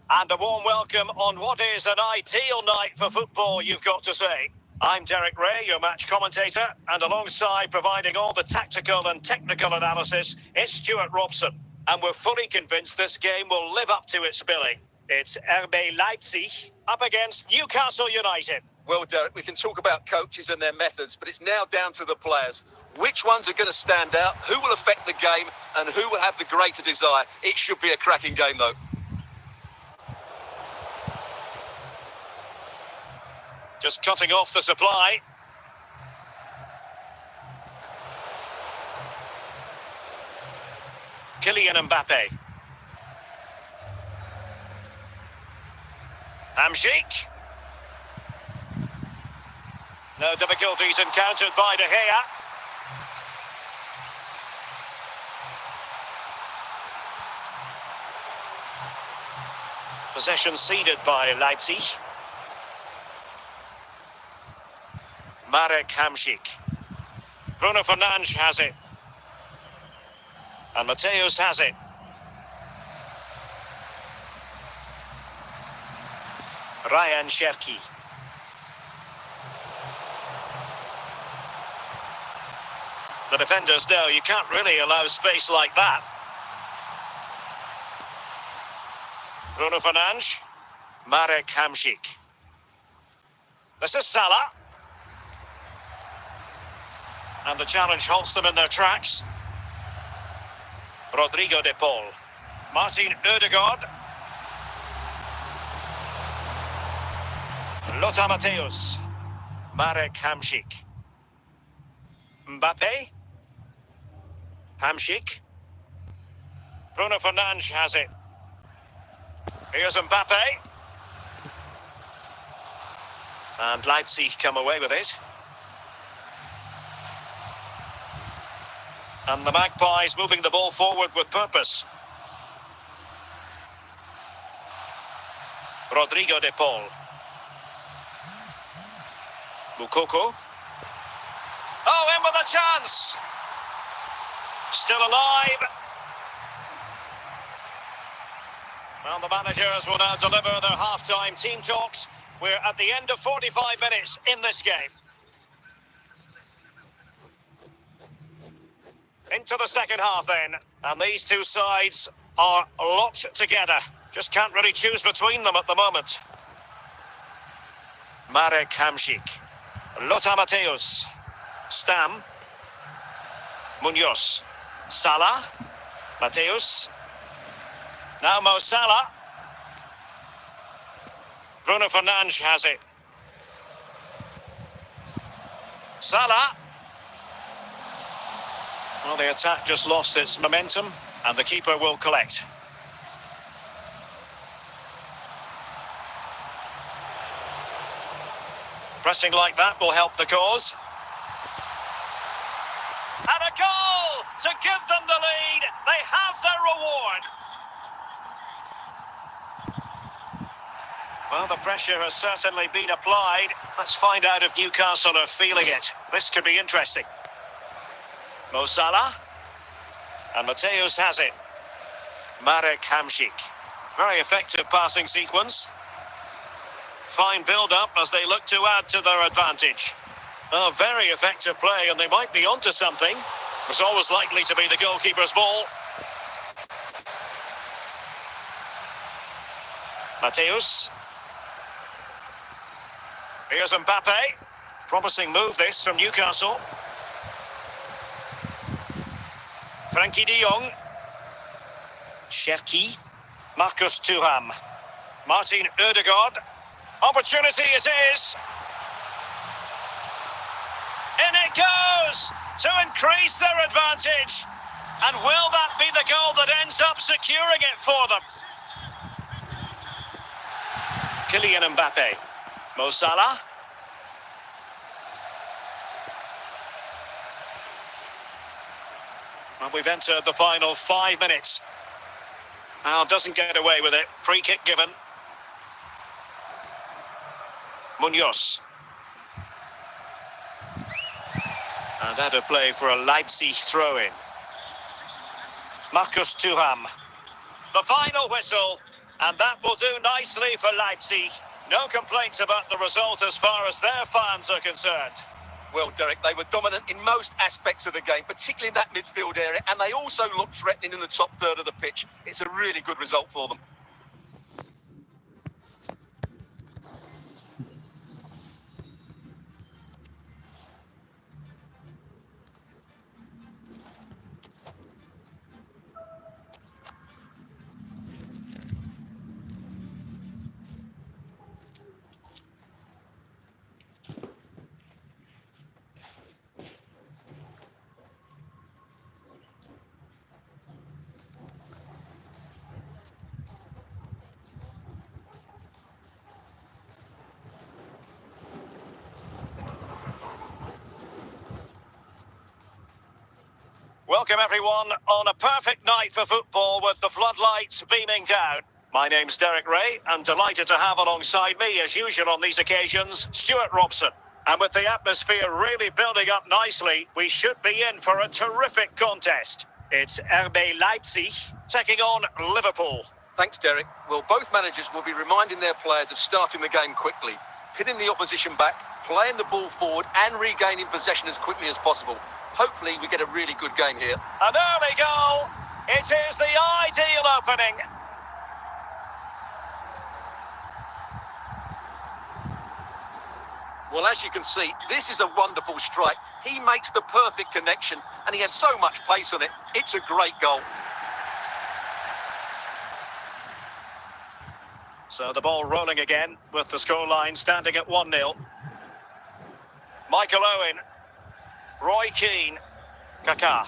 And a warm welcome on what is an ideal night for football, you've got to say. I'm Derek Ray, your match commentator, and alongside providing all the tactical and technical analysis, it's Stuart Robson. And we're fully convinced this game will live up to its billing. It's RB Leipzig up against Newcastle United. Well, Derek, we can talk about coaches and their methods, but it's now down to the players. Which ones are going to stand out, who will affect the game, and who will have the greater desire? It should be a cracking game, though. Just cutting off the supply. Kylian Mbappe. Hamsik. No difficulties encountered by De Gea. Possession ceded by Leipzig. Marek Hamsik. Bruno Fernandes has it. And Mateus has it. Ryan Cherki. The defenders know you can't really allow space like that. Bruno Fernandes. Marek Hamsik. This is Salah. And the challenge halts them in their tracks. Rodrigo de Paul. Martin Ødegaard. Lothar Matthäus. Marek Hamsik. Mbappe. Hamsik. Bruno Fernandes has it. Here's Mbappe. And Leipzig come away with it. And the Magpies moving the ball forward with purpose. Rodrigo de Paul. Moukoko. Oh, in with a chance! Still alive. Well, the managers will now deliver their half-time team talks. We're at the end of 45 minutes in this game. Into the second half then, and these two sides are locked together. Just can't really choose between them at the moment. Marek Hamsik. Lothar Matthäus. Stam. Munoz. Salah. Matthäus. Now Mo Salah. Bruno Fernandes has it. Salah. Well, the attack just lost its momentum, and the keeper will collect. Pressing like that will help the cause. And a goal to give them the lead. They have their reward. Well, the pressure has certainly been applied. Let's find out if Newcastle are feeling it. This could be interesting. Mo Salah. And Matthäus has it. Marek Hamsik. Very effective passing sequence. Fine build-up as they look to add to their advantage. Oh, very effective play, and they might be onto something. It's always likely to be the goalkeeper's ball. Matthäus. Here's Mbappe. Promising move this from Newcastle. Frankie de Jong. Cherki. Marcus Thuram. Martin Ødegaard. Opportunity it is. In it goes to increase their advantage. And will that be the goal that ends up securing it for them? Kylian Mbappe. Mo Salah. And we've entered the final 5 minutes. Now doesn't get away with it. Free kick given. Munoz. And out of play for a Leipzig throw-in. Marcus Thuram. The final whistle. And that will do nicely for Leipzig. No complaints about the result as far as their fans are concerned. Well, Derek, they were dominant in most aspects of the game, particularly in that midfield area, and they also looked threatening in the top third of the pitch. It's a really good result for them. Welcome everyone on a perfect night for football with the floodlights beaming down. My name's Derek Ray and delighted to have alongside me as usual on these occasions, Stuart Robson. And with the atmosphere really building up nicely, we should be in for a terrific contest. It's RB Leipzig taking on Liverpool. Thanks, Derek. Well, both managers will be reminding their players of starting the game quickly, pinning the opposition back, playing the ball forward and regaining possession as quickly as possible. Hopefully we get a really good game here. An early goal. It is the ideal opening. Well, as you can see, this is a wonderful strike. He makes the perfect connection and he has so much pace on it. It's a great goal. So the ball rolling again with the scoreline standing at 1-0. Michael Owen. Roy Keane, Kaká.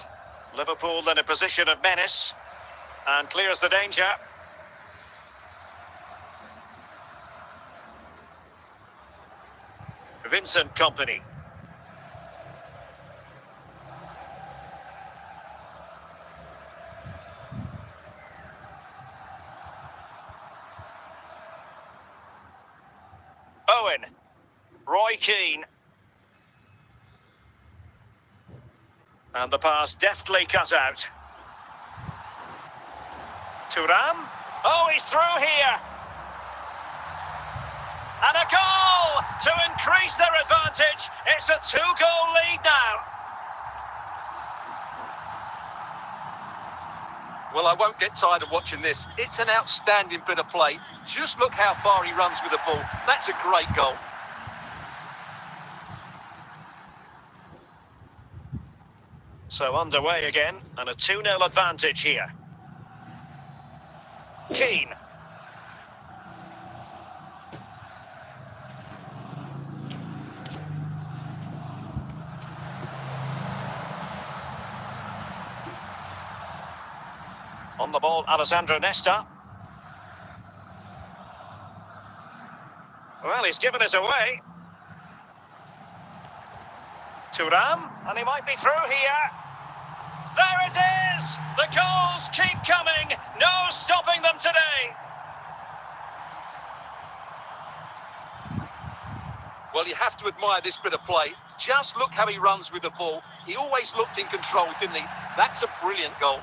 Liverpool in a position of menace and clears the danger. Vincent Kompany. Owen. Roy Keane. And the pass deftly cut out. Thuram. Oh, he's through here. And a goal to increase their advantage. It's a 2-goal lead now. Well, I won't get tired of watching this. It's an outstanding bit of play. Just look how far he runs with the ball. That's a great goal. So underway again, and a 2-0 advantage here. Keane. On the ball, Alessandro Nesta. Well, he's given it away. Thuram, and he might be through here. There it is! The goals keep coming. No stopping them today. Well, you have to admire this bit of play. Just look how he runs with the ball. He always looked in control, didn't he? That's a brilliant goal.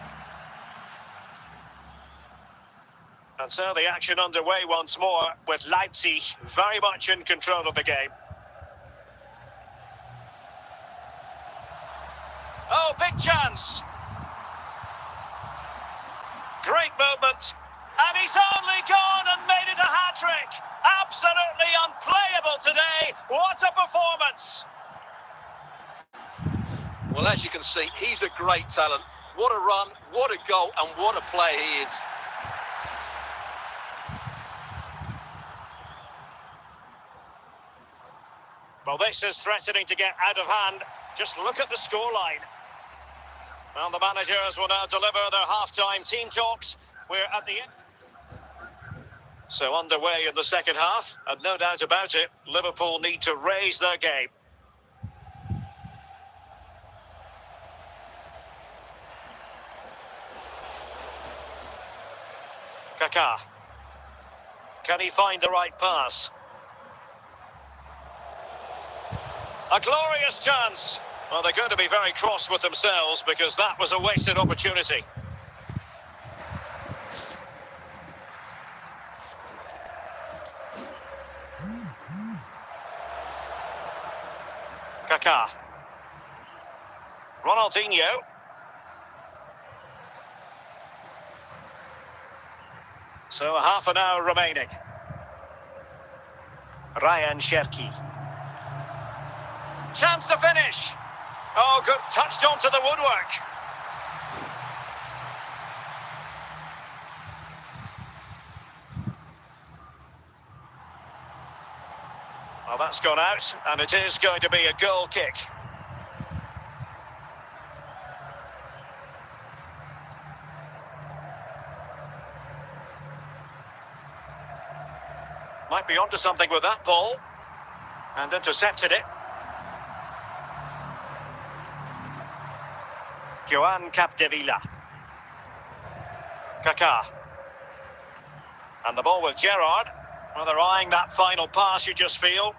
And so the action underway once more with Leipzig very much in control of the game. Oh, big chance. Great movement. And he's only gone and made it a hat-trick. Absolutely unplayable today. What a performance. Well, as you can see, he's a great talent. What a run, what a goal, and what a player he is. Well, this is threatening to get out of hand. Just look at the scoreline. Well, the managers will now deliver their half-time team talks. We're at the end. So underway in the second half, and no doubt about it, Liverpool need to raise their game. Kaká. Can he find the right pass? A glorious chance. Well, they're going to be very cross with themselves because that was a wasted opportunity. Kaká. Ronaldinho. So half an hour remaining. Ryan Cherki. Chance to finish. Oh, good. Touched onto the woodwork. Well, that's gone out, and it is going to be a goal kick. Might be onto something with that ball. And intercepted it. Joan Capdevila. Kaká. And the ball with Gerrard. Well, they're eyeing that final pass, you just feel.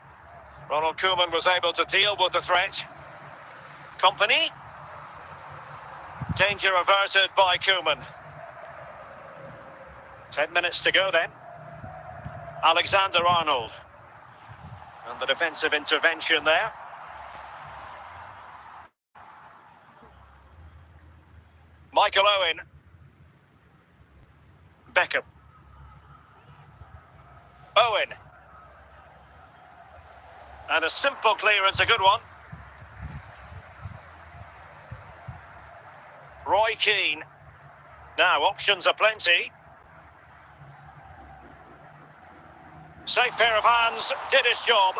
Ronald Koeman was able to deal with the threat. Company. Danger averted by Koeman. 10 minutes to go then. Alexander-Arnold. And the defensive intervention there. Michael Owen. Beckham. Owen. And a simple clearance, a good one. Roy Keane. Now, options are plenty. Safe pair of hands, did his job.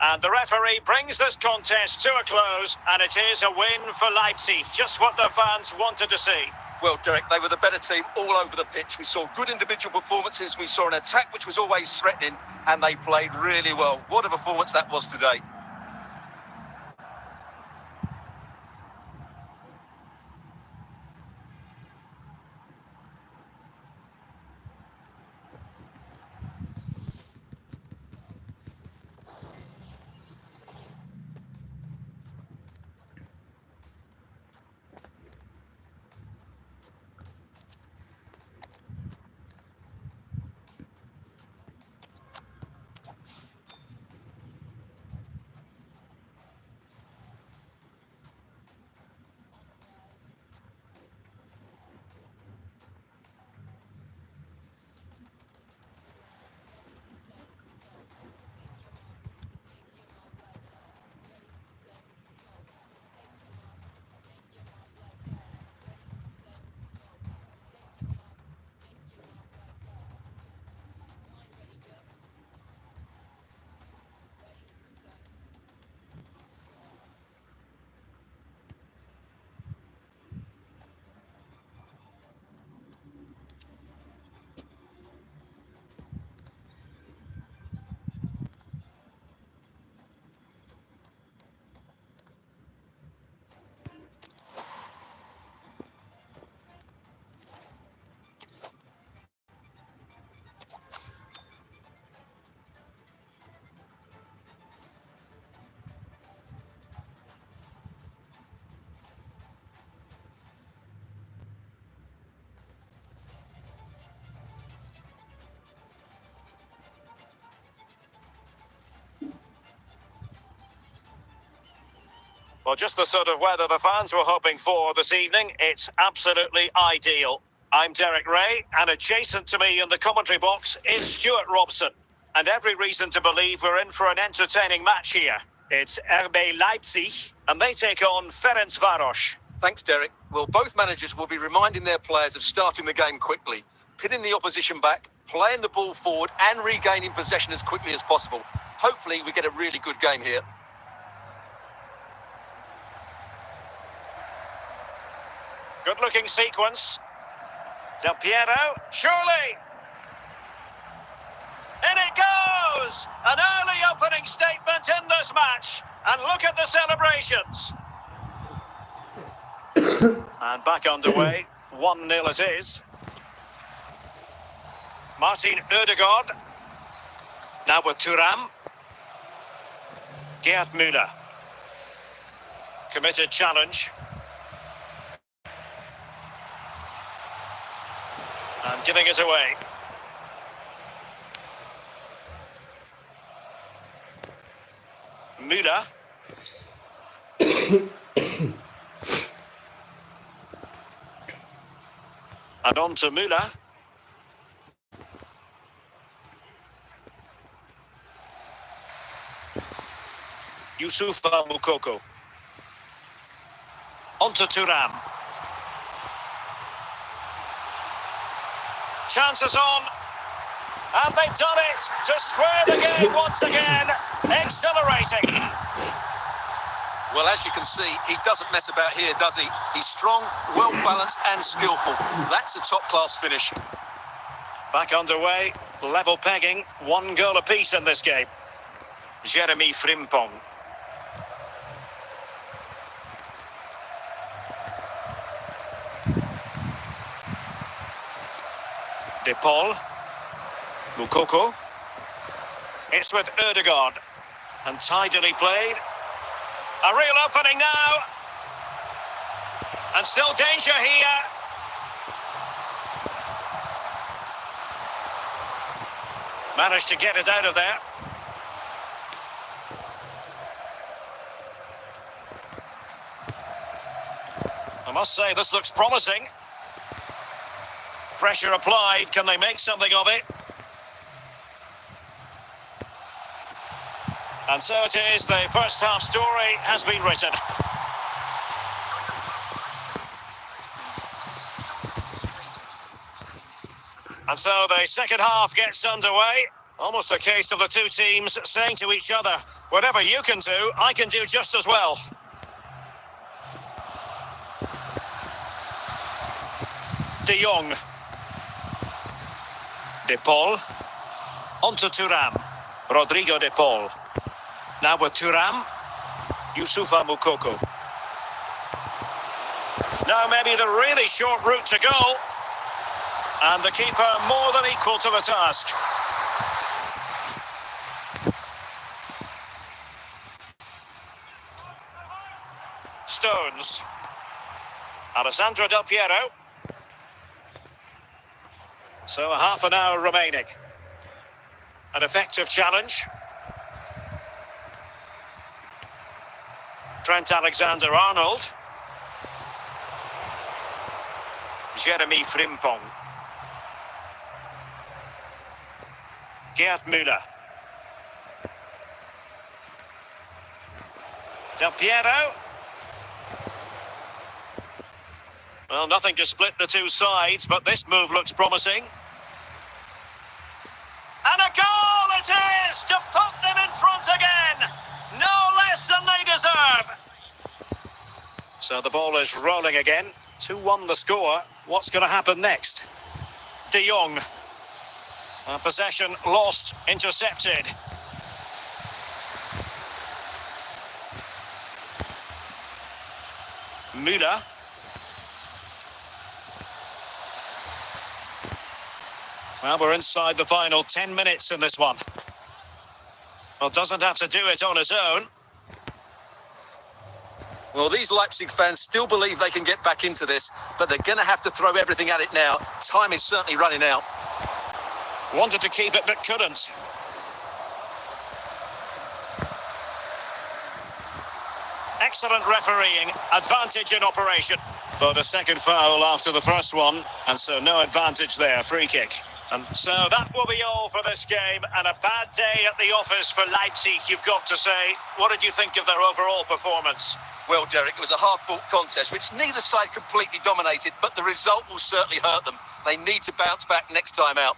And the referee brings this contest to a close, and it is a win for Leipzig. Just what the fans wanted to see. Well, Derek, they were the better team all over the pitch. We saw good individual performances. We saw an attack which was always threatening, and they played really well. What a performance that was today. Well, just the sort of weather the fans were hoping for this evening. It's absolutely ideal. I'm Derek Ray, and adjacent to me in the commentary box is Stuart Robson. And every reason to believe we're in for an entertaining match here. It's RB Leipzig, and they take on Ferencváros. Thanks, Derek. Well, both managers will be reminding their players of starting the game quickly, pinning the opposition back, playing the ball forward and regaining possession as quickly as possible. Hopefully we get a really good game here. Good-looking sequence. Del Piero, surely! In it goes! An early opening statement in this match. And look at the celebrations. And back underway. 1-0 it is. Martin Ødegaard. Now with Thuram. Gerd Müller. Committed challenge. And giving it away. Müller. And on to Müller. Mukoko. On to Thuram. Chances on. And they've done it to square the game once again. Exhilarating. Well, as you can see, he doesn't mess about here, does he? He's strong, well-balanced and skillful. That's a top-class finish. Back underway, level pegging, 1 goal apiece in this game. Jeremy Frimpong. De Paul. Mukoko. It's with Ødegaard. And tidily played. A real opening now. And still danger here. Managed to get it out of there. I must say, this looks promising. Pressure applied. Can they make something of it? And so it is. The first half story has been written. And so the second half gets underway. Almost a case of the two teams saying to each other, whatever you can do, I can do just as well. De Jong. De Paul. On to Thuram. Rodrigo De Paul. Now with Thuram. Mukoko. Now maybe the really short route to goal. And the keeper more than equal to the task. Stones. Alessandro Del Piero. So half an hour remaining. An effective challenge. Trent Alexander-Arnold. Jeremy Frimpong. Gerd Müller. Del Piero. Well, nothing to split the two sides, but this move looks promising. And a goal it is to put them in front again. No less than they deserve. So the ball is rolling again. 2-1 the score. What's going to happen next? De Jong. Possession lost, intercepted. Müller. Well, we're inside the final 10 minutes in this one. Well, doesn't have to do it on his own. Well, these Leipzig fans still believe they can get back into this, but they're going to have to throw everything at it now. Time is certainly running out. Wanted to keep it, but couldn't. Excellent refereeing, advantage in operation. But a second foul after the first one, and so no advantage there, free kick. And so that will be all for this game, and a bad day at the office for Leipzig, you've got to say. What did you think of their overall performance? Well, Derek, it was a hard-fought contest, which neither side completely dominated, but the result will certainly hurt them. They need to bounce back next time out.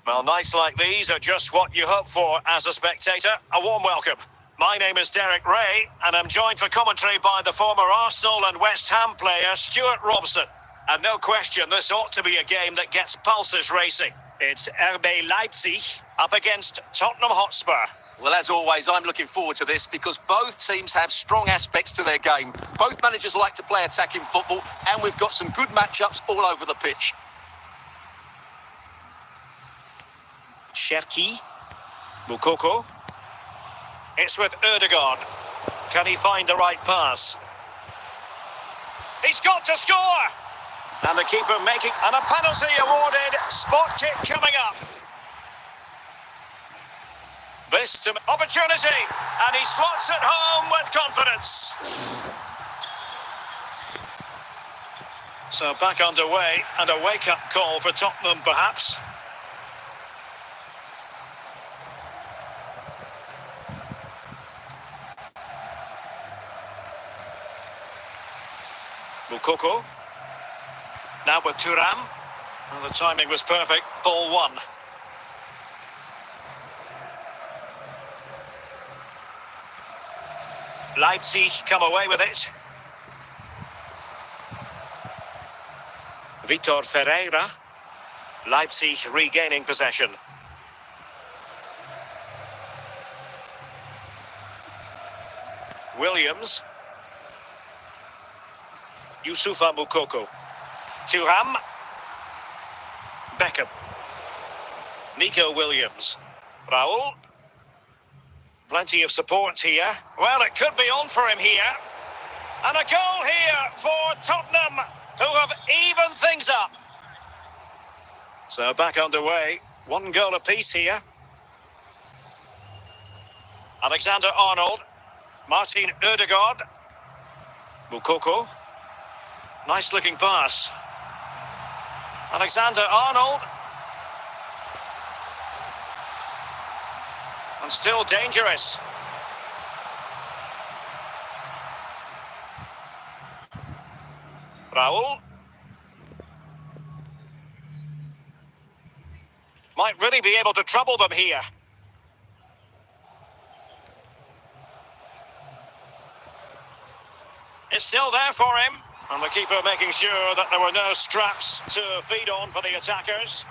Well, nights like these are just what you hope for as a spectator. A warm welcome. My name is Derek Ray, and I'm joined for commentary by the former Arsenal and West Ham player, Stuart Robson. And no question, this ought to be a game that gets pulses racing. It's RB Leipzig up against Tottenham Hotspur. Well, as always, I'm looking forward to this because both teams have strong aspects to their game. Both managers like to play attacking football, and we've got some good matchups all over the pitch. Cherki. Moukoko. It's with Ødegaard. Can he find the right pass? He's got to score! And the keeper making... And a penalty awarded. Spot kick coming up. This to opportunity. And he slots it home with confidence. So back underway. And a wake-up call for Tottenham, perhaps. Moukoko. Now with Thuram. And the timing was perfect. Ball one. Leipzig come away with it. Vitor Ferreira. Leipzig regaining possession. Williams. Youssoufa Moukoko. Thuram. Beckham. Nico Williams. Raul. Plenty of support here. Well, it could be on for him here. And a goal here for Tottenham, who have evened things up. So back underway. One goal apiece here. Alexander-Arnold. Martin Ødegaard. Moukoko. Nice looking pass. Alexander-Arnold. And still dangerous. Raul. Might really be able to trouble them here. It's still there for him. And the keeper making sure that there were no scraps to feed on for the attackers.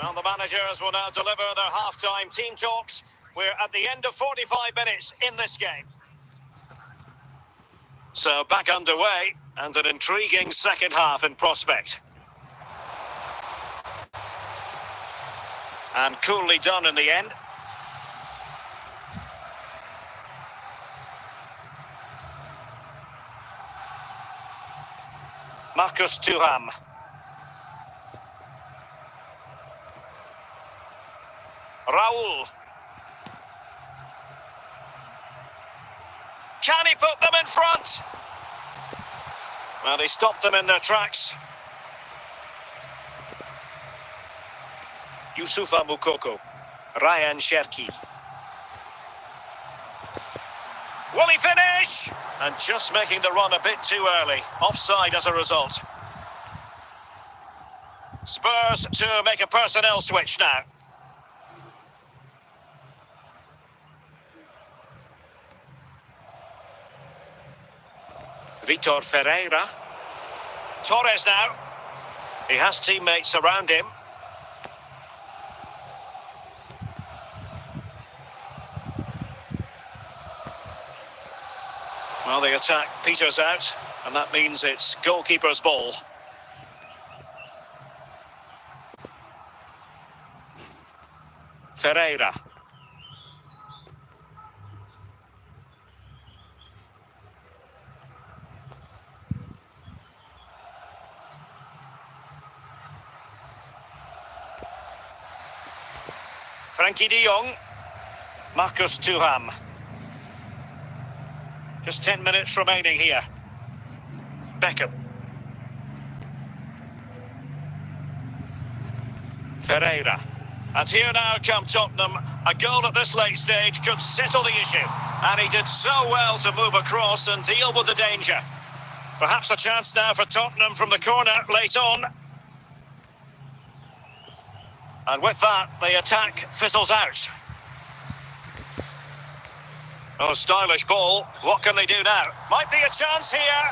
Well, the managers will now deliver their half-time team talks. We're at the end of 45 minutes in this game. So back underway, and an intriguing second half in prospect. And coolly done in the end. Marcus Thuram. Raul. Can he put them in front? Well, he stopped them in their tracks. Youssoufa Moukoko. Ryan Cherki. Will he finish? And just making the run a bit too early. Offside as a result. Spurs to make a personnel switch now. Vitor Ferreira. Torres now. He has teammates around him. Well, the attack peters out, and that means it's goalkeeper's ball. Ferreira. Frankie de Jong. Marcus Thuram. Just 10 minutes remaining here. Beckham. Ferreira. And here now come Tottenham. A goal at this late stage could settle the issue. And he did so well to move across and deal with the danger. Perhaps a chance now for Tottenham from the corner late on. And with that, the attack fizzles out. Oh, stylish ball. What can they do now? Might be a chance here.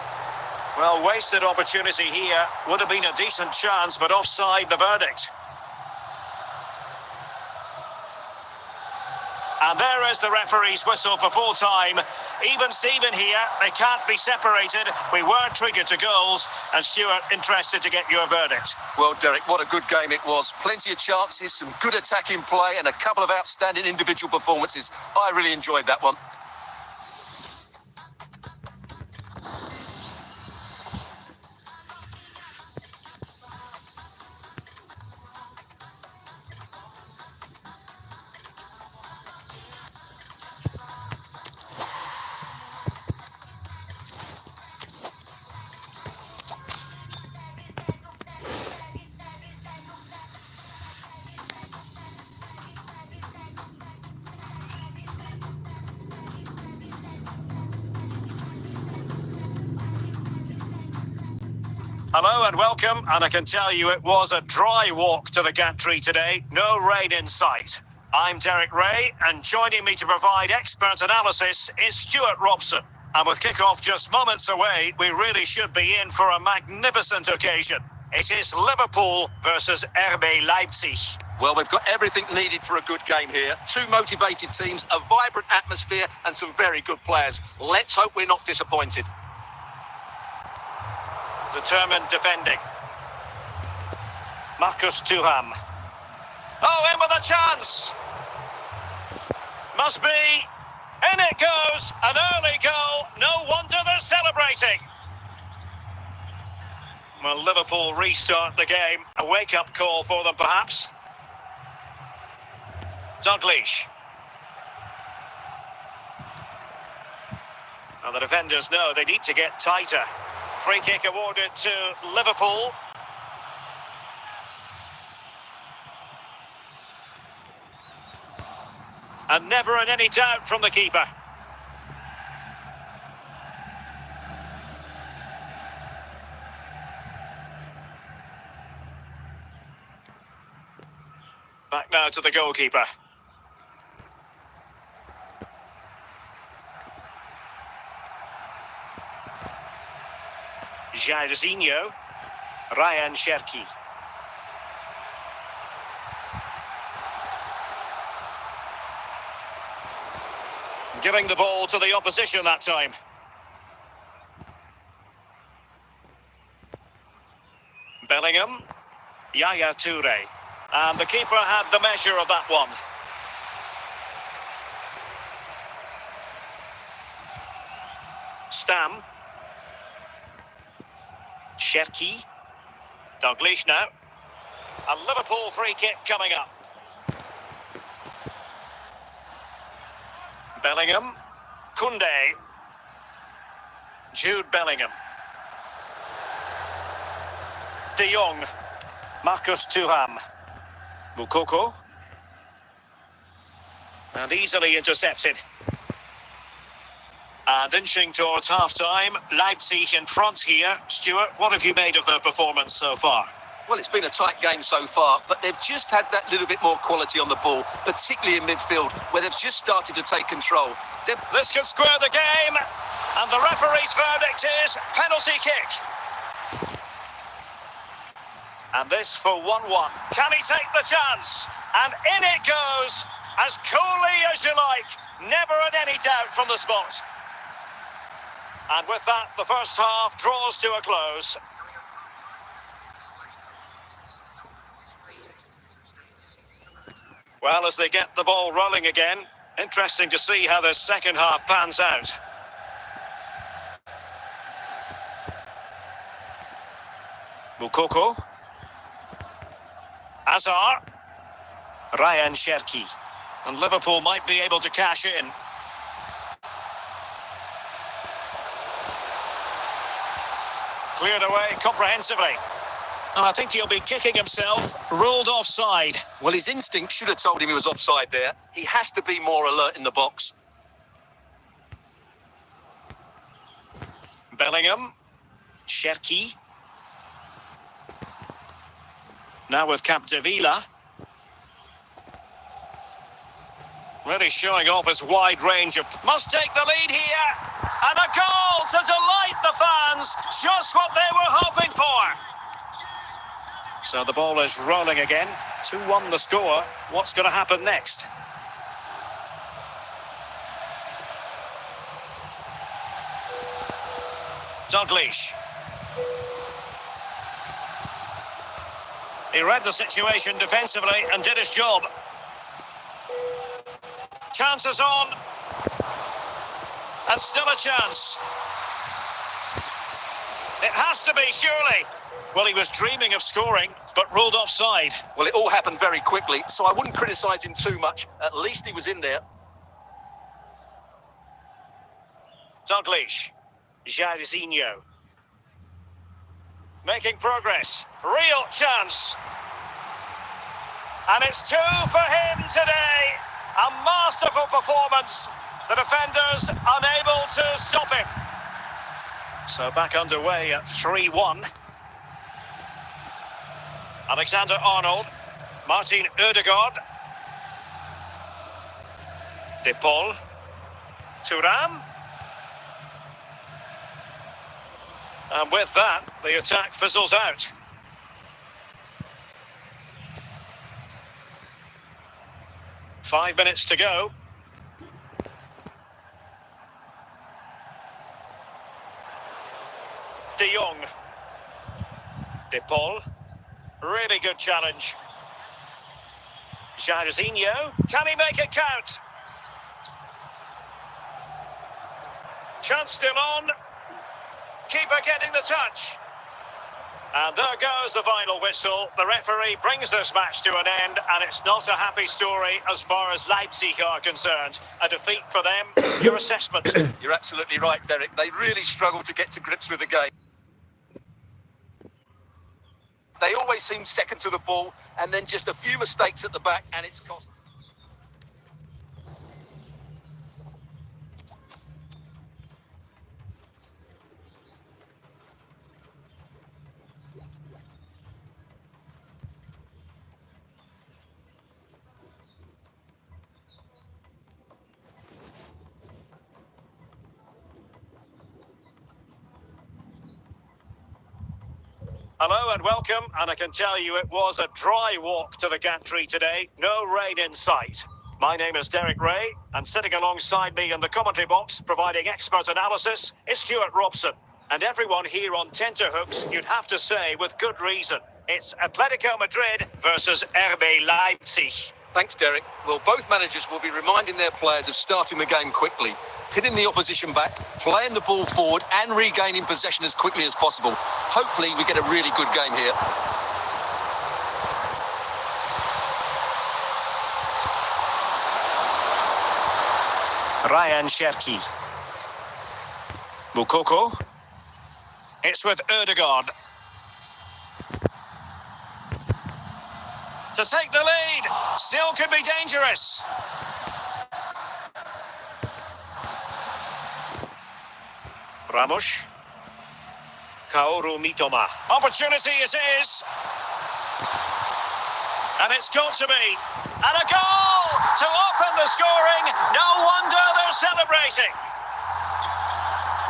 Well, wasted opportunity here. Would have been a decent chance, but offside the verdict. And there is the referee's whistle for full time. Even Steven here, they can't be separated. We were triggered to goals. And Stuart, interested to get your verdict. Well, Derek, what a good game it was. Plenty of chances, some good attacking play, and a couple of outstanding individual performances. I really enjoyed that one. Hello and welcome, and I can tell you it was a dry walk to the gantry today. No rain in sight. I'm Derek Ray, and joining me to provide expert analysis is Stuart Robson. And with kickoff just moments away, we really should be in for a magnificent occasion. It is Liverpool versus RB Leipzig. Well, we've got everything needed for a good game here. Two motivated teams, a vibrant atmosphere, and some very good players. Let's hope we're not disappointed. Determined defending. Marcus Thuram. Oh, in with a chance! Must be. In it goes! An early goal. No wonder they're celebrating. Well, Liverpool restart the game. A wake-up call for them, perhaps. Dalglish. Well, the defenders know they need to get tighter. Free kick awarded to Liverpool. And never in any doubt from the keeper. Back now to the goalkeeper. Jairzinho, Ryan Cherki. Giving the ball to the opposition that time. Bellingham, Yaya Toure. And the keeper had the measure of that one. Stam. Cherki. Dalglish now. A Liverpool free kick coming up. Bellingham. Koundé. Jude Bellingham. De Jong. Marcus Thuram. Moukoko. And easily intercepted. And inching towards half-time, Leipzig in front here. Stuart, what have you made of their performance so far? Well, it's been a tight game so far, but they've just had that little bit more quality on the ball, particularly in midfield, where they've just started to take control. This could square the game, and the referee's verdict is penalty kick. And this for 1-1. Can he take the chance? And in it goes, as coolly as you like. Never in any doubt from the spot. And with that, the first half draws to a close. Well, as they get the ball rolling again, interesting to see how the second half pans out. Moukoko. Azar. Ryan Cherki. And Liverpool might be able to cash in. Cleared away comprehensively. And I think he'll be kicking himself. Ruled offside. Well, his instinct should have told him he was offside there. He has to be more alert in the box. Bellingham. Cherki. Now with Capdevila. Really showing off his wide range of... Must take the lead here. And a goal to delight the fans. Just what they were hoping for. So the ball is rolling again. 2-1 the score. What's going to happen next? Dalglish. He read the situation defensively and did his job. Chances on. And still a chance. It has to be, surely. Well, he was dreaming of scoring, but ruled offside. Well, it all happened very quickly, so I wouldn't criticise him too much. At least he was in there. Dalglish. Jairzinho. Making progress. Real chance. And it's 2 for him today. A masterful performance. The defenders unable to stop him. So back underway at 3-1. Alexander-Arnold. Martin Ødegaard. De Paul. Thuram. And with that, the attack fizzles out. Five minutes to go. De Jong. De Paul. Really good challenge. Jairzinho. Can he make it count? Chance still on. Keeper getting the touch. And there goes the final whistle. The referee brings this match to an end, and it's not a happy story as far as Leipzig are concerned. A defeat for them. Your assessment? You're absolutely right, Derek. They really struggled to get to grips with the game. They always seem second to the ball, and then just a few mistakes at the back, and it's cost. Hello and welcome, and I can tell you it was a dry walk to the gantry today. No rain in sight. My name is Derek Ray, and sitting alongside me in the commentary box, providing expert analysis, is Stuart Robson. And everyone here on tenterhooks, you'd have to say with good reason. It's Atletico Madrid versus RB Leipzig. Thanks, Derek. Well, both managers will be reminding their players of starting the game quickly, pinning the opposition back, playing the ball forward and regaining possession as quickly as possible. Hopefully we get a really good game here. Ryan Cherki. Moukoko. It's with Ødegaard. To take the lead. Still could be dangerous. Ramos. Kaoru Mitoma. Opportunity it is. And it's got to be. And a goal to open the scoring. No wonder they're celebrating.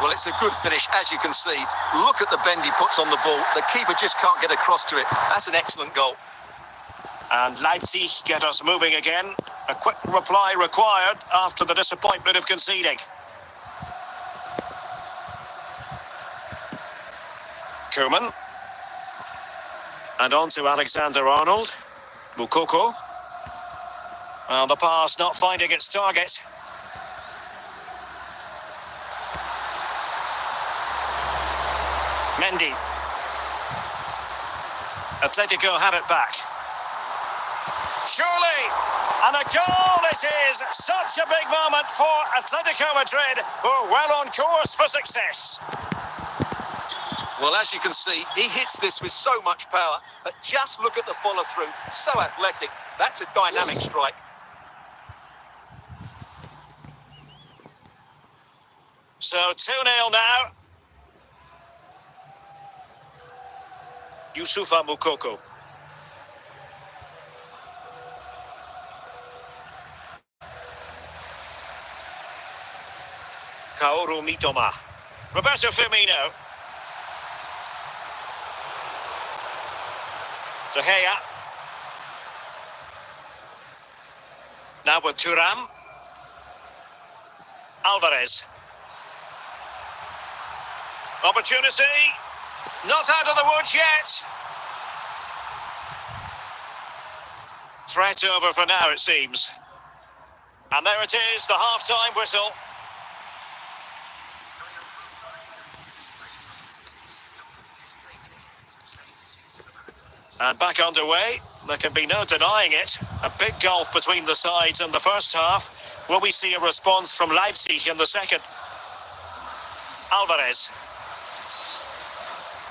Well, it's a good finish, as you can see. Look at the bend he puts on the ball. The keeper just can't get across to it. That's an excellent goal. And Leipzig get us moving again. A quick reply required after the disappointment of conceding. Koeman. And on to Alexander-Arnold. Moukoko. Well, the pass not finding its target. Mendy. Atletico have it back. Surely, and a goal it is. Such a big moment for Atletico Madrid, who are well on course for success. Well, as you can see, he hits this with so much power, but just look at the follow-through. So athletic. That's a dynamic strike. So 2-0 now. Youssoufa Moukoko. Kaoru Mitoma. Roberto Firmino. De Gea. Now with Thuram. Alvarez. Opportunity. Not out of the woods yet. Threat over for now, it seems. And there it is, the half-time whistle. And back underway. There can be no denying it. A big gulf between the sides in the first half. Will we see a response from Leipzig in the second? Alvarez.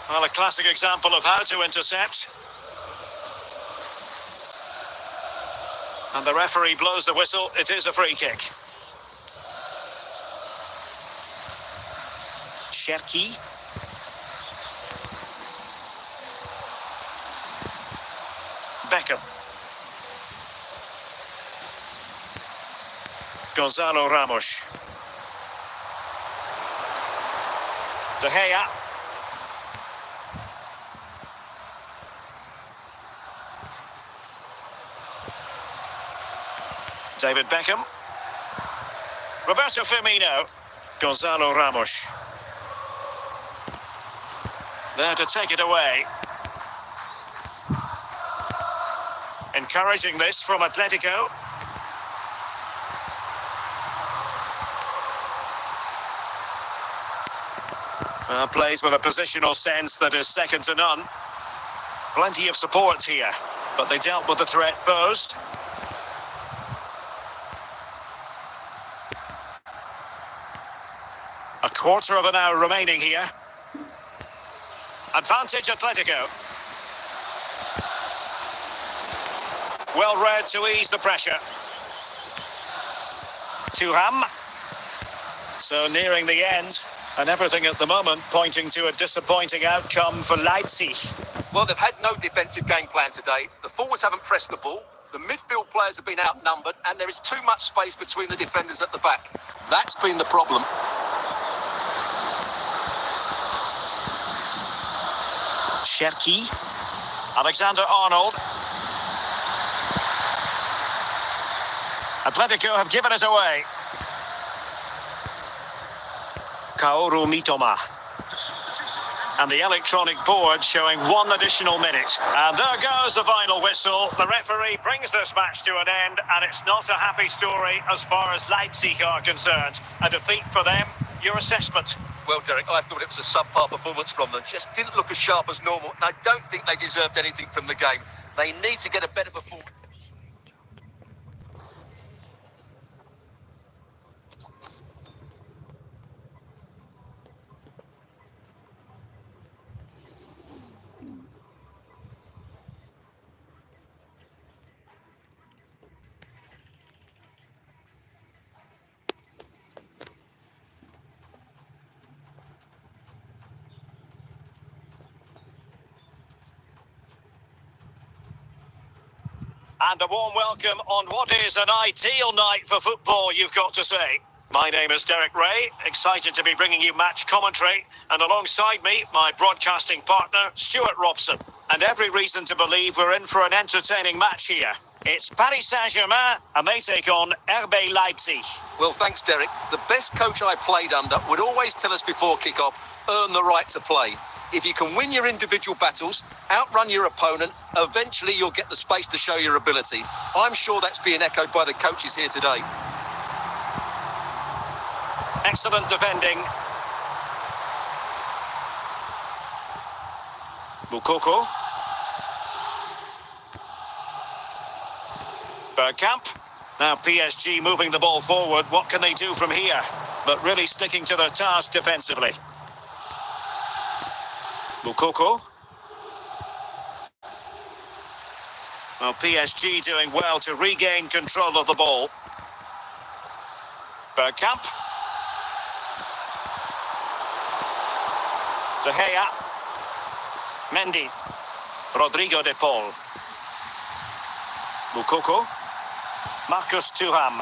Well, a classic example of how to intercept. And the referee blows the whistle. It is a free kick. Cherki. Beckham. Gonzalo Ramos. De Gea. David Beckham. Roberto Firmino. Gonzalo Ramos. There to take it away. Encouraging this from Atletico. Plays with a positional sense that is second to none. Plenty of support here, but they dealt with the threat posed. A quarter of an hour remaining here. Advantage Atletico. Well read to ease the pressure. Thuram. So nearing the end, and everything at the moment pointing to a disappointing outcome for Leipzig. Well, they've had no defensive game plan today. The forwards haven't pressed the ball. The midfield players have been outnumbered, and there is too much space between the defenders at the back. That's been the problem. Cherki. Alexander-Arnold. Atletico have given us away. Kaoru Mitoma. And the electronic board showing one additional minute. And there goes the final whistle. The referee brings this match to an end, and it's not a happy story as far as Leipzig are concerned. A defeat for them. Your assessment? Well, Derek, I thought it was a subpar performance from them. Just didn't look as sharp as normal, and I don't think they deserved anything from the game. They need to get a better performance. And a warm welcome on what is an ideal night for football, you've got to say. My name is Derek Ray, excited to be bringing you match commentary, and alongside me, my broadcasting partner, Stuart Robson. And every reason to believe we're in for an entertaining match here. It's Paris Saint-Germain, and they take on RB Leipzig. Well, thanks, Derek. The best coach I played under would always tell us before kick-off, earn the right to play. If you can win your individual battles, outrun your opponent, eventually you'll get the space to show your ability. I'm sure that's being echoed by the coaches here today. Excellent defending. Mukoko. Bergkamp. Now PSG moving the ball forward. What can they do from here? But really sticking to their task defensively. Mukoko. Well, PSG doing well to regain control of the ball. Bergkamp. De Gea. Mendy. Rodrigo de Paul. Mukoko. Marcus Thuram.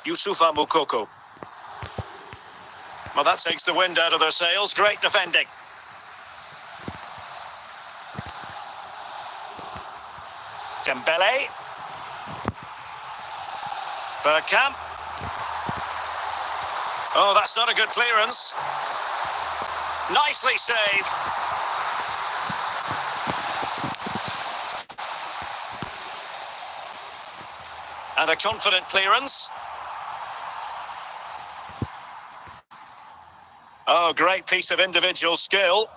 Youssoufa Moukoko. Well, that takes the wind out of their sails. Great defending. Dembele. Bergkamp. Oh, that's not a good clearance. Nicely saved. And a confident clearance. Oh, great piece of individual skill.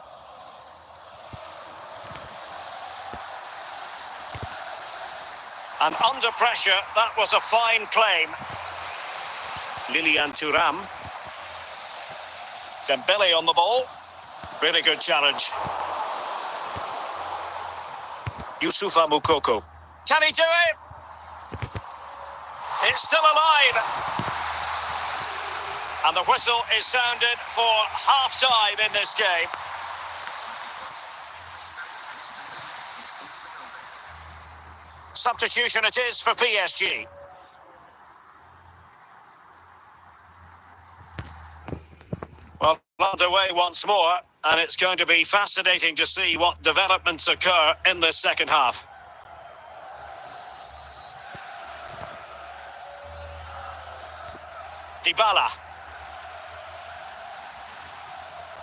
And under pressure, that was a fine claim. Lilian Thuram. Dembele on the ball. Really good challenge. Youssoufa Moukoko. Can he do it? It's still alive. And the whistle is sounded for half-time in this game. Substitution it is for PSG. Well, underway once more, and it's going to be fascinating to see what developments occur in this second half. Dybala.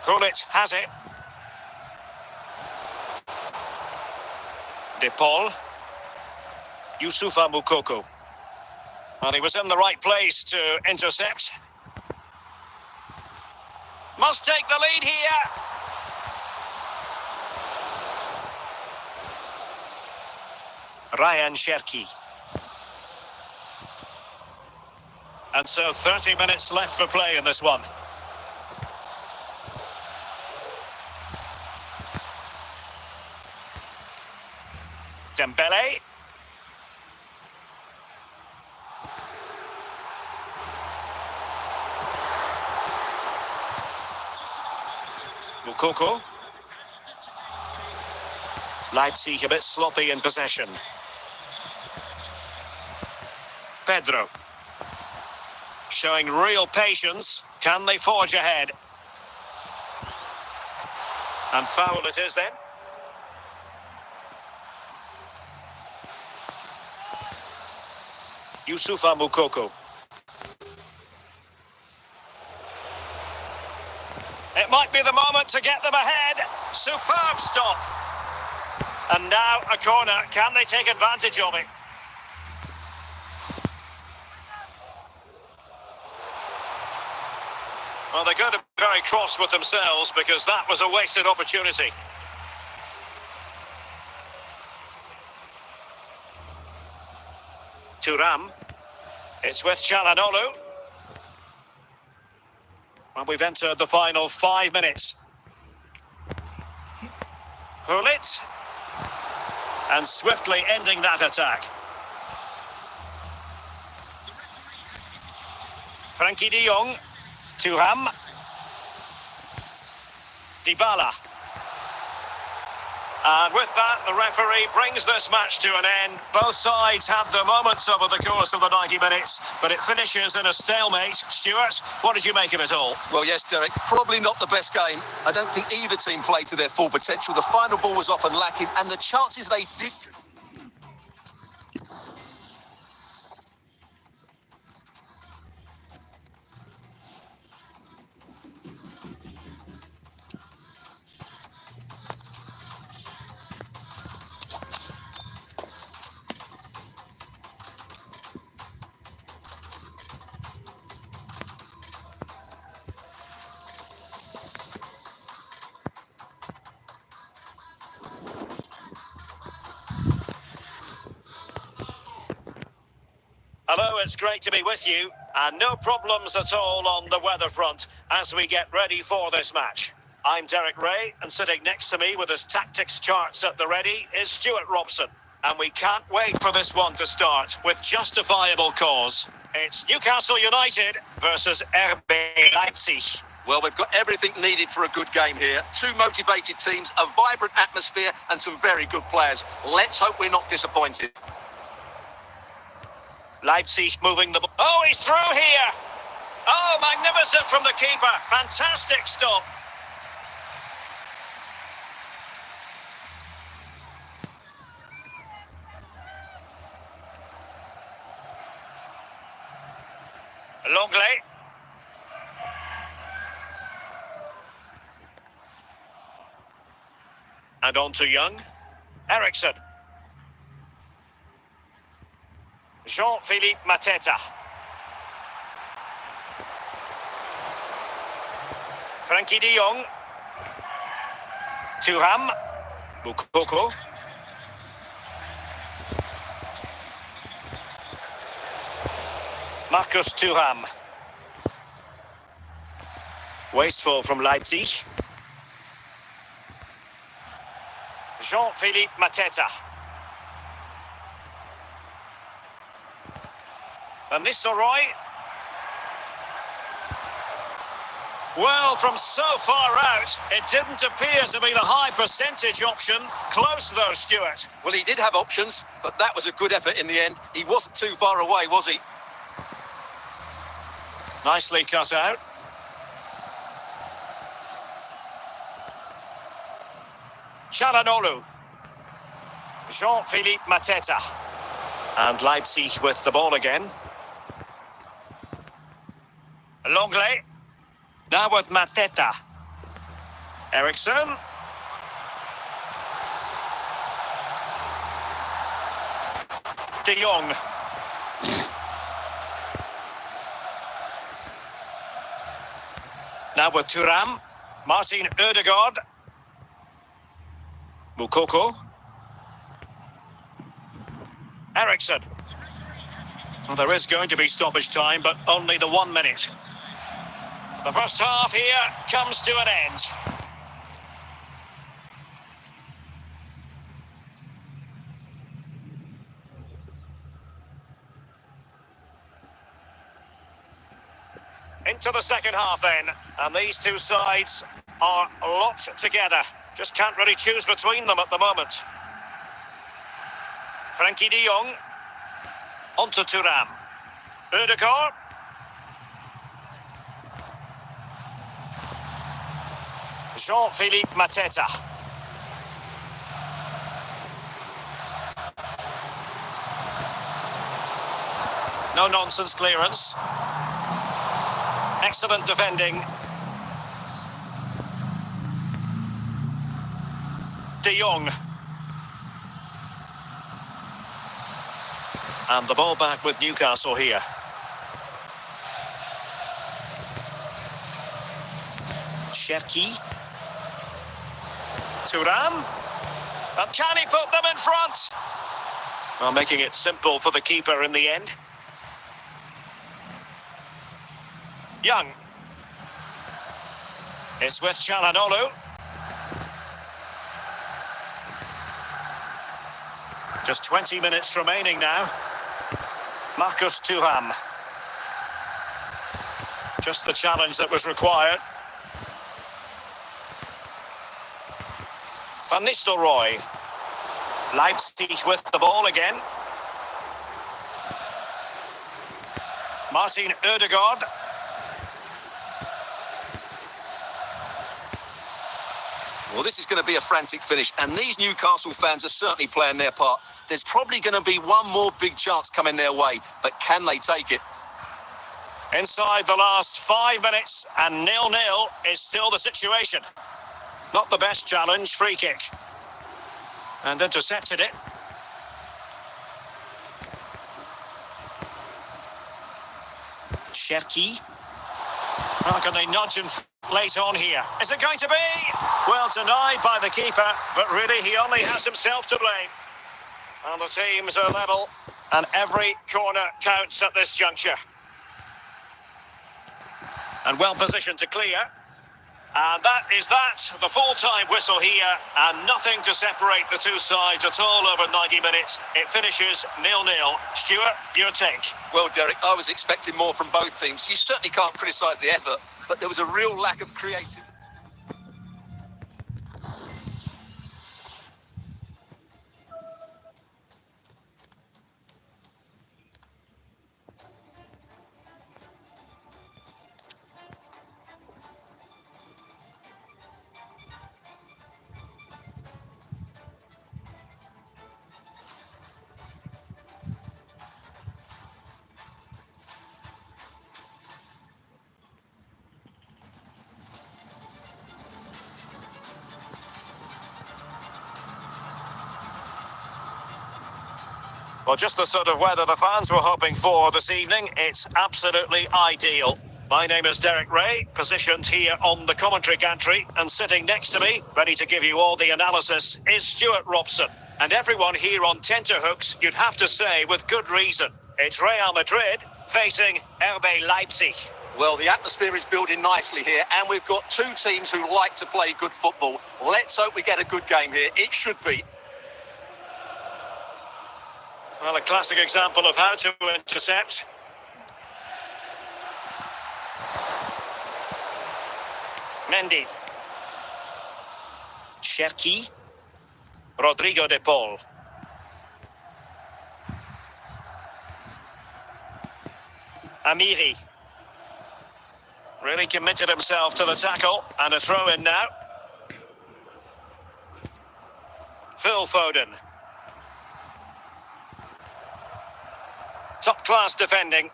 Gullit has it. De Paul. Youssoufa Moukoko. And he was in the right place to intercept. Must take the lead here. Ryan Cherki. And so 30 minutes left for play in this one. Dembele. Moukoko. Leipzig a bit sloppy in possession. Pedro. Showing real patience. Can they forge ahead? And foul it is then. Youssoufa Moukoko. It might be the moment to get them ahead. Superb stop. And now a corner. Can they take advantage of it? Well, they're going to be very cross with themselves because that was a wasted opportunity. Thuram. It's with Çalhanoğlu. And we've entered the final 5 minutes. Gullit. And swiftly ending that attack. Frankie de Jong. Thuram. Dybala. And with that, the referee brings this match to an end. Both sides have their moments over the course of the 90 minutes, but it finishes in a stalemate. Stuart, what did you make of it all? Well, yes, Derek, probably not the best game. I don't think either team played to their full potential. The final ball was often lacking, and the chances they did... Hello, it's great to be with you, and no problems at all on the weather front as we get ready for this match. I'm Derek Ray, and sitting next to me with his tactics charts at the ready is Stuart Robson. And we can't wait for this one to start with justifiable cause. It's Newcastle United versus RB Leipzig. Well, we've got everything needed for a good game here. Two motivated teams, a vibrant atmosphere, and some very good players. Let's hope we're not disappointed. Leipzig moving the ball. Oh, he's through here. Oh, magnificent from the keeper. Fantastic stop. Longley. And on to Young. Ericsson. Jean-Philippe Mateta. Frankie de Jong. Thuram. Mukoko. Marcus Thuram. Wasteful from Leipzig. Jean-Philippe Mateta. And Nistelrooy. Well, from so far out, it didn't appear to be the high percentage option. Close though, Stuart. Well, he did have options, but that was a good effort in the end. He wasn't too far away, was he? Nicely cut out. Çalhanoğlu. Jean-Philippe Mateta. And Leipzig with the ball again. Longley. Now with Mateta. Ericsson. De Jong. Now with Thuram. Martin Ødegaard. Mukoko. Ericsson. Well, there is going to be stoppage time, but only the 1 minute. The first half here comes to an end. Into the second half then, and these two sides are locked together. Just can't really choose between them at the moment. Frankie de Jong. Onto Thuram. Ødegaard. Jean-Philippe Mateta. No nonsense clearance. Excellent defending. De Jong. And the ball back with Newcastle here. Cherki. Thuram. And can he put them in front? Well, making it simple for the keeper in the end. Young. It's with Çalhanoğlu. Just 20 minutes remaining now. Marcus Thuram. Just the challenge that was required. Van Nistelrooy. Leipzig with the ball again. Martin Ødegaard. Well, this is going to be a frantic finish, and these Newcastle fans are certainly playing their part. There's probably going to be one more big chance coming their way, but can they take it? Inside the last 5 minutes, and 0-0 is still the situation. Not the best challenge, free kick. And intercepted it. Cherki. How can they nudge him late on here? Is it going to be? Well, denied by the keeper, but really he only has himself to blame. And the teams are level, and every corner counts at this juncture. And well positioned to clear. And that is that, the full-time whistle here, and nothing to separate the two sides at all over 90 minutes. It finishes 0-0. Stuart, your take? Well, Derek, I was expecting more from both teams. You certainly can't criticise the effort, but there was a real lack of creativity. Well, just the sort of weather the fans were hoping for this evening. It's absolutely ideal. My name is Derek Ray, positioned here on the commentary gantry, and sitting next to me, ready to give you all the analysis, is Stuart Robson. And everyone here on tenterhooks, you'd have to say with good reason. It's Real Madrid facing RB Leipzig. Well, the atmosphere is building nicely here, and we've got two teams who like to play good football. Let's hope we get a good game here. It should be. Well, a classic example of how to intercept. Mendy. Cherki. Rodrigo de Paul. Amiri. Really committed himself to the tackle, and a throw in now. Phil Foden. Top class defending.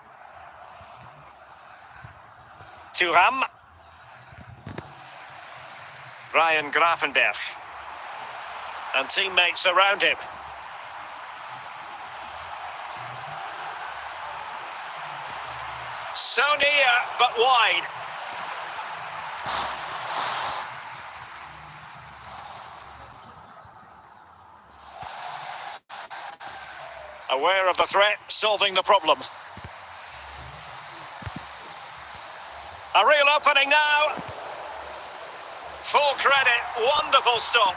Thuram. Ryan Gravenberg. And teammates around him. So near, but wide. Aware of the threat, solving the problem. A real opening now. Full credit, wonderful stop.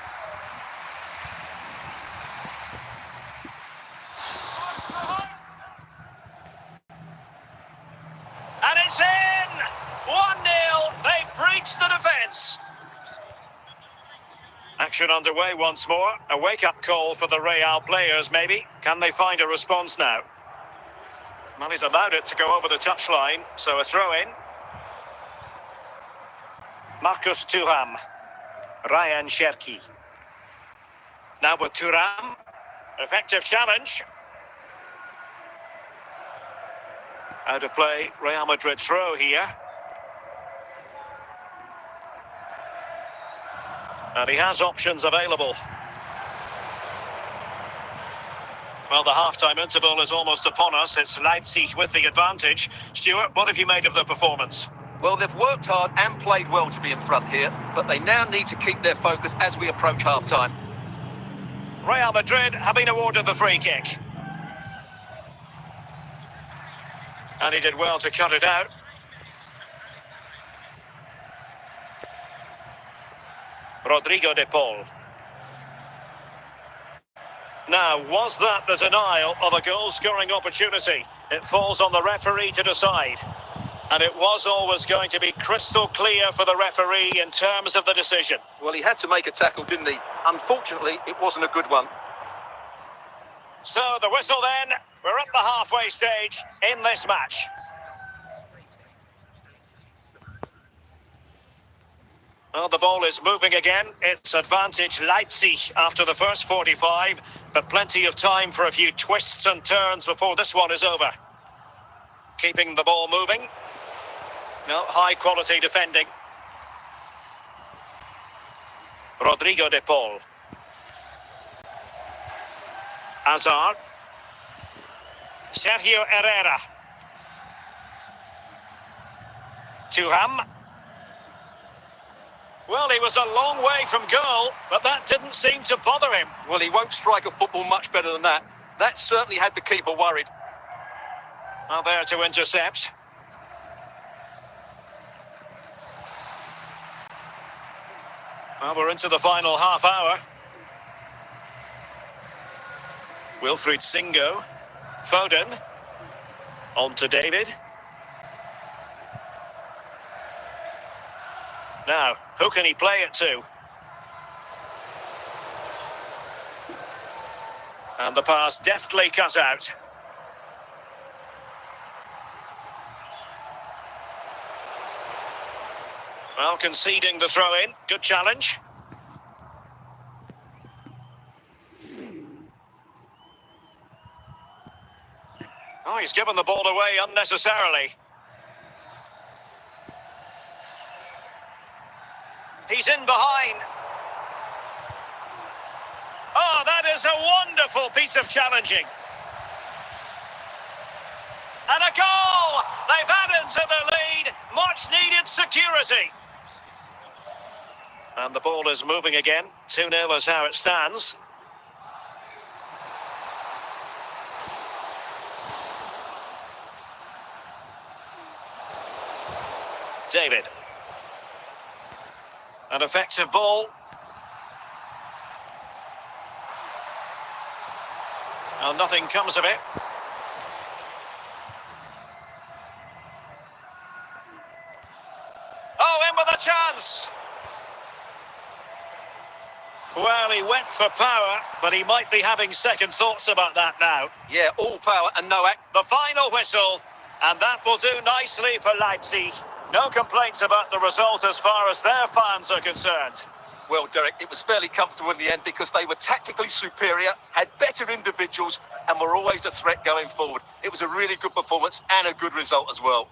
And it's in! 1-0, they've breached the defence. Action underway once more. A wake-up call for the Real players, maybe. Can they find a response now? Well, he's allowed it to go over the touchline, so a throw-in. Marcus Thuram. Ryan Cherki. Now with Thuram. Effective challenge. Out of play, Real Madrid throw here. And he has options available. Well, the half-time interval is almost upon us. It's Leipzig with the advantage. Stuart, what have you made of the performance? Well, they've worked hard and played well to be in front here, but they now need to keep their focus as we approach half-time. Real Madrid have been awarded the free kick. And he did well to cut it out. Rodrigo de Paul. Now, was that the denial of a goal-scoring opportunity? It falls on the referee to decide. And it was always going to be crystal clear for the referee in terms of the decision. Well, he had to make a tackle, didn't he? Unfortunately, it wasn't a good one. So the whistle then. We're at the halfway stage in this match. Well, the ball is moving again. It's advantage Leipzig after the first 45, but plenty of time for a few twists and turns before this one is over. Keeping the ball moving. No, high quality defending. Rodrigo de Paul. Hazard. Sergio Herrera. Thuram. Well, he was a long way from goal, but that didn't seem to bother him. Well, he won't strike a football much better than that. That certainly had the keeper worried. Well, there to intercept. Well, we're into the final half hour. Wilfried Singo. Foden. On to David. Now, who can he play it to? And the pass deftly cut out. Well, conceding the throw-in. Good challenge. Oh, he's given the ball away unnecessarily. He's in behind. Oh, that is a wonderful piece of challenging. And a goal! They've added to the lead. Much needed security. And the ball is moving again. 2-0 is how it stands. David. An effective ball. Well, nothing comes of it. Oh, in with a chance. Well, he went for power, but he might be having second thoughts about that now. Yeah, all power and no act. The final whistle, and that will do nicely for Leipzig. No complaints about the result as far as their fans are concerned. Well, Derek, it was fairly comfortable in the end because they were tactically superior, had better individuals, and were always a threat going forward. It was a really good performance and a good result as well.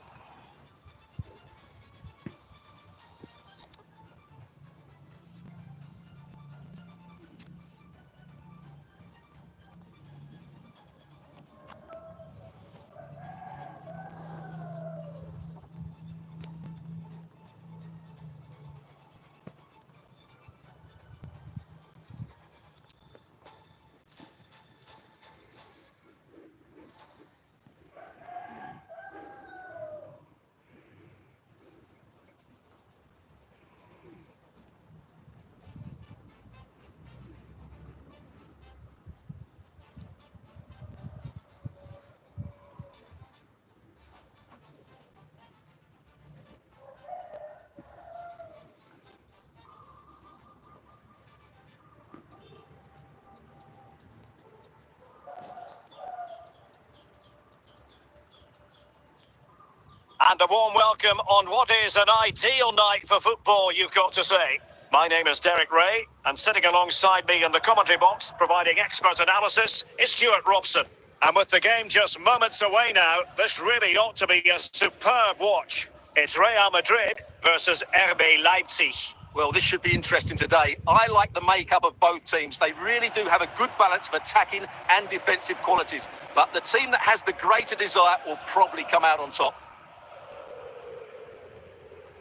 And a warm welcome on what is an ideal night for football, you've got to say. My name is Derek Ray, and sitting alongside me in the commentary box, providing expert analysis, is Stuart Robson. And with the game just moments away now, this really ought to be a superb watch. It's Real Madrid versus RB Leipzig. Well, this should be interesting today. I like the makeup of both teams. They really do have a good balance of attacking and defensive qualities. But the team that has the greater desire will probably come out on top.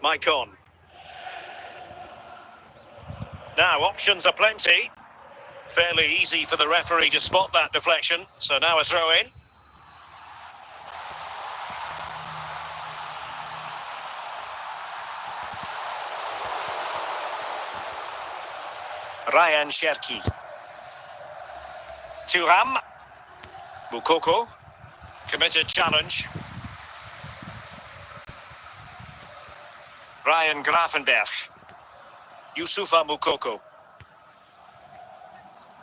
Maicon. Now, options are plenty. Fairly easy for the referee to spot that deflection. So now a throw in. Ryan Cherki. Thuram. Moukoko. Committed challenge. Ryan Gravenberch. Youssoufa Moukoko.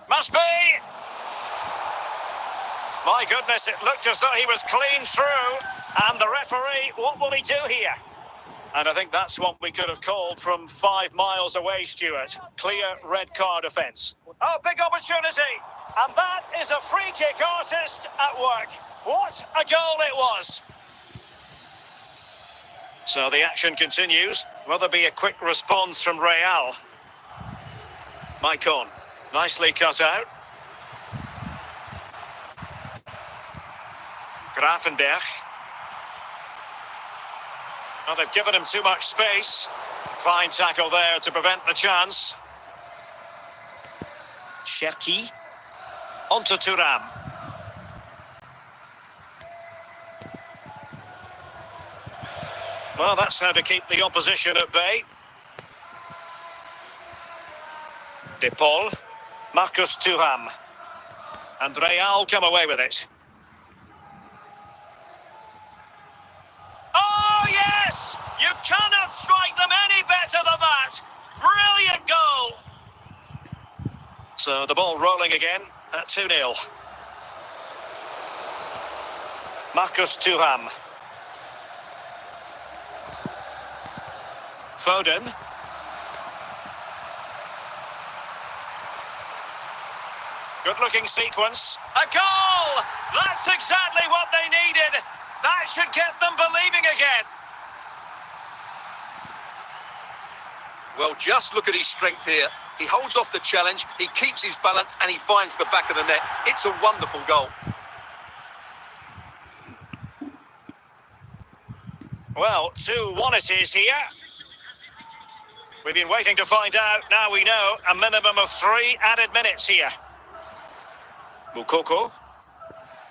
Must be! My goodness, it looked as though he was clean through. And the referee, what will he do here? And I think that's what we could have called from 5 miles away, Stuart. Clear red card offence. Oh, big opportunity. And that is a free kick artist at work. What a goal it was. So the action continues. Will there be a quick response from Real? Maicon, nicely cut out. Gravenberch. Well, they've given him too much space. Fine tackle there to prevent the chance. Cherki. Onto Thuram. Well, that's how to keep the opposition at bay. De Paul. Marcus Thuram. And Real come away with it. Oh, yes! You cannot strike them any better than that! Brilliant goal! So the ball rolling again at 2-0. Marcus Thuram. Foden. Good-looking sequence. A goal! That's exactly what they needed. That should get them believing again. Well, just look at his strength here. He holds off the challenge, he keeps his balance, and he finds the back of the net. It's a wonderful goal. Well, 2-1 it is here. We've been waiting to find out. Now we know a minimum of 3 added minutes here. Mukoko.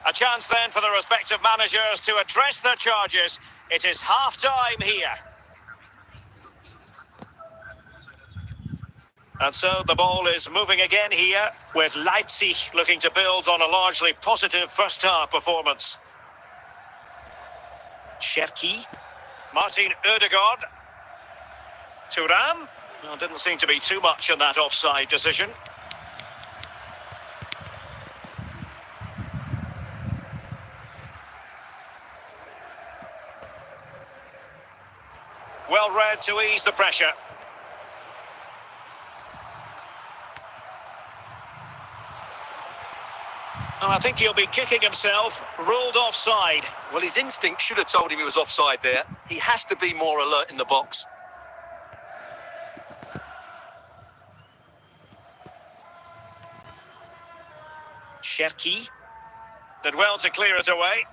A chance then for the respective managers to address their charges. It is half-time here. And so the ball is moving again here, with Leipzig looking to build on a largely positive first-half performance. Cherki. Martin Ødegaard. Thuram. Well, didn't seem to be too much in that offside decision. Well read to ease the pressure. Oh, I think he'll be kicking himself. Ruled offside. Well, his instinct should have told him he was offside there. He has to be more alert in the box. Cherki. Did well to clear it away.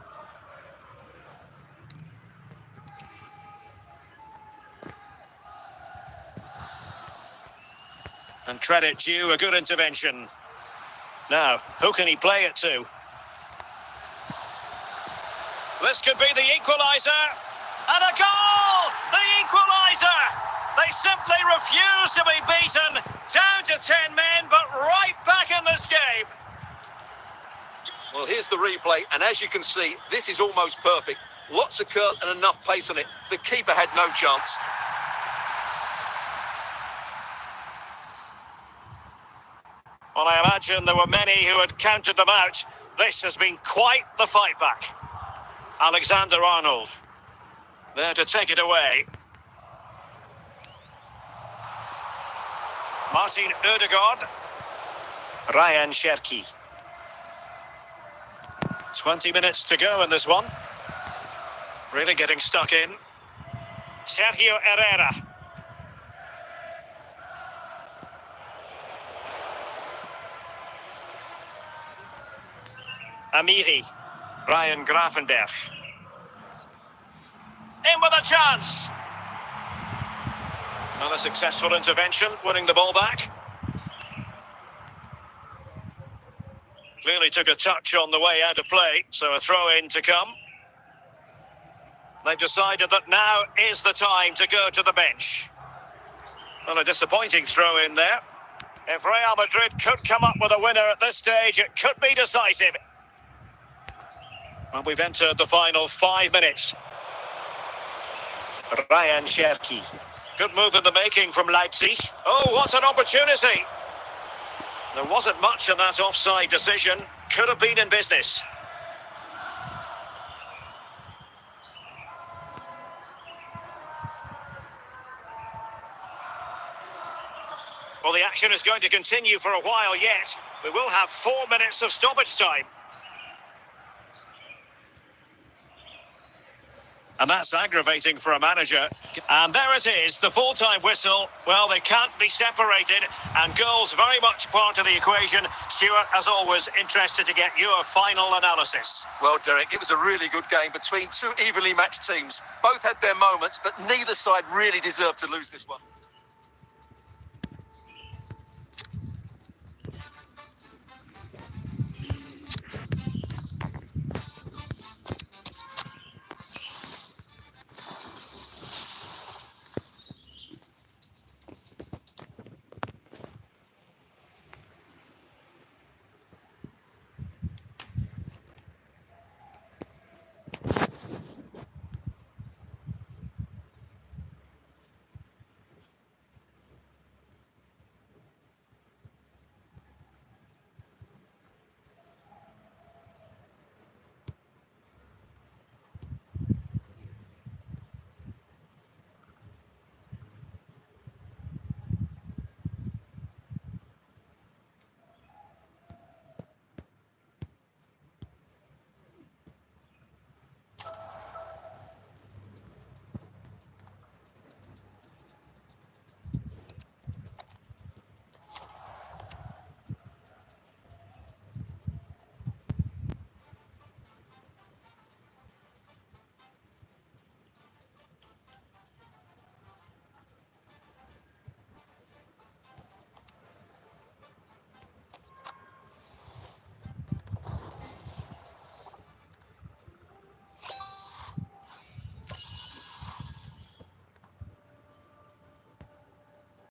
And credit due, a good intervention. Now, who can he play it to? This could be the equaliser. And a goal! The equaliser! They simply refuse to be beaten. Down to 10 men, but right back in this game. Well, here's the replay, and as you can see, this is almost perfect. Lots of curl and enough pace on it. The keeper had no chance. Well, I imagine there were many who had counted them out. This has been quite the fight back. Alexander-Arnold there to take it away. Martin Ødegaard. Ryan Cherki. 20 minutes to go in this one. Really getting stuck in. Sergio Herrera. Amiri. Ryan Gravenberg. In with a chance. Not a successful intervention, winning the ball back. Clearly took a touch on the way out of play, so a throw-in to come. They've decided that now is the time to go to the bench. Well, a disappointing throw-in there. If Real Madrid could come up with a winner at this stage, it could be decisive. Well, we've entered the final 5 minutes. Ryan Cherki. Good move in the making from Leipzig. Oh, what an opportunity! There wasn't much in that offside decision. Could have been in business. Well, the action is going to continue for a while yet. We will have 4 minutes of stoppage time. And that's aggravating for a manager. And there it is, the full-time whistle. Well, they can't be separated, and goals very much part of the equation. Stuart, as always, interested to get your final analysis. Well, Derek, it was a really good game between two evenly matched teams. Both had their moments, but neither side really deserved to lose this one.